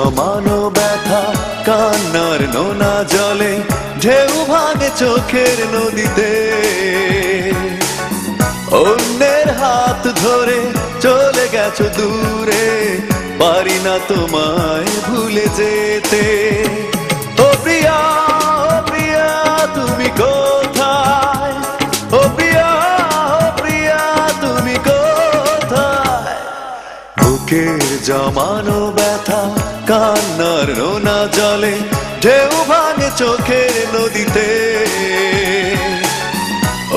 জমানো ব্যথা কান্নার নোনা জলে ঢেউ ভাঙে চোখের নদীতে অন্যের হাত ধরে চলে গেছো দূরে পারি না তোমায় ভুলে যেতে ও প্রিয়া তুমি কোথায় ও প্রিয়া তুমি কোথায় বুকের জমানো ব্যথা কান্নার নোনা জলে ঢেউ ভাঙে চোখের নদীতে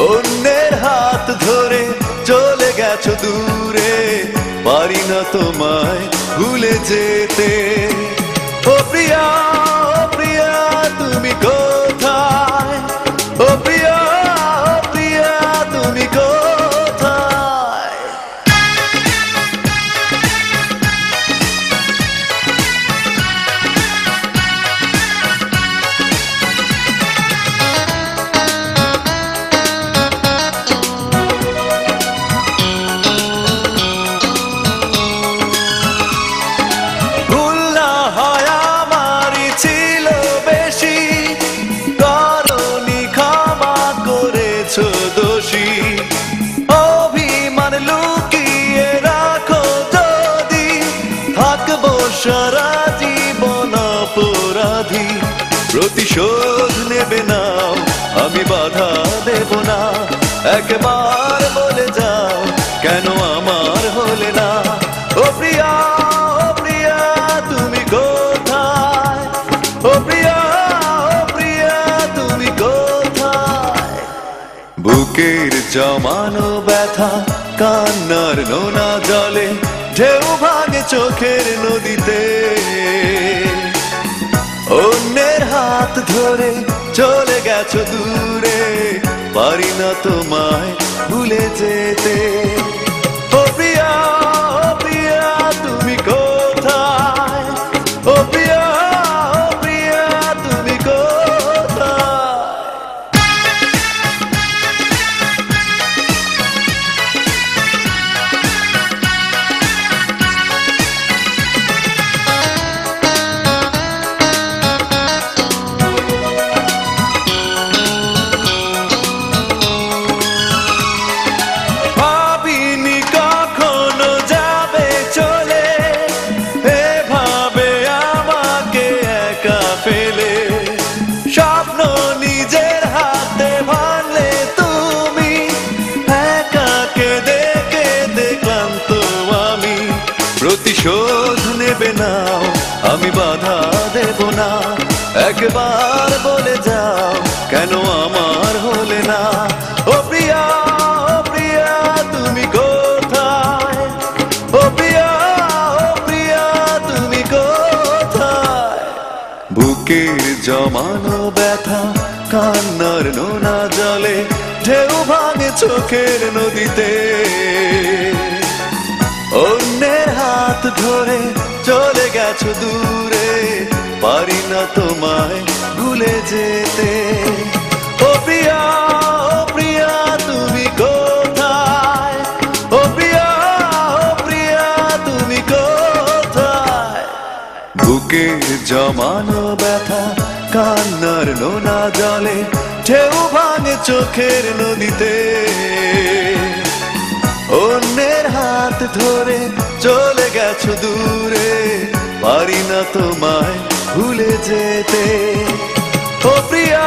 অন্যের হাত ধরে চলে গেছো দূরে পারি না তোমায় ভুলে যেতে ও প্রিয়া তুমি কোথায় ও প্রিয়া তুমি কোথায় দোষী অভিমান লুকিয়ে রাখো যদি থাকবো সারা জীবন অপরাধী প্রতিশোধ নেবে নাও আমি বাধা দেব না একবার বলে যাও কেন আমার হলে না ও প্রিয়া তুমি কোথায় ও প্রিয়া তুমি কোথায় বুকের জমানো ব্যথা কান্নার নোনা জলে ঢেউ ভাঙে চোখের নদীতে অন্যের হাত ধরে চলে গেছো দূরে পারি না তোমায় ভুলে যেতে ও প্রিয়া তুমি কোথায় ও প্রিয়া তুমি কোথায় স্বপ্ন নিজের হাতে ভাঙলে তুমি একাকে দেখে দেখলাম তো আমি প্রতিশোধ নেবে নাও আমি বাধা দেব না একবার বলে যাও কেন আমার হলে না ও প্রিয়া তুমি কোথায় ও প্রিয়া তুমি কোথায় বুকের জমানো ব্যথা কান্নার নোনা জলে ঢেউ ভাঙে চোখের নদীতে অন্যের হাত ধরে চলে গেছো দূরে পারি না তোমায় ভুলে যেতে ও প্রিয়া তুমি কোথায় ও প্রিয়া তুমি কোথায় বুকের জমানো ব্যথা কান্নার নোনা জলে ঢেউ ভাঙে চোখের নদীতে অন্যের হাত ধরে চলে গেছো দূরে পারি না তোমায় ভুলে যেতে ও প্রিয়া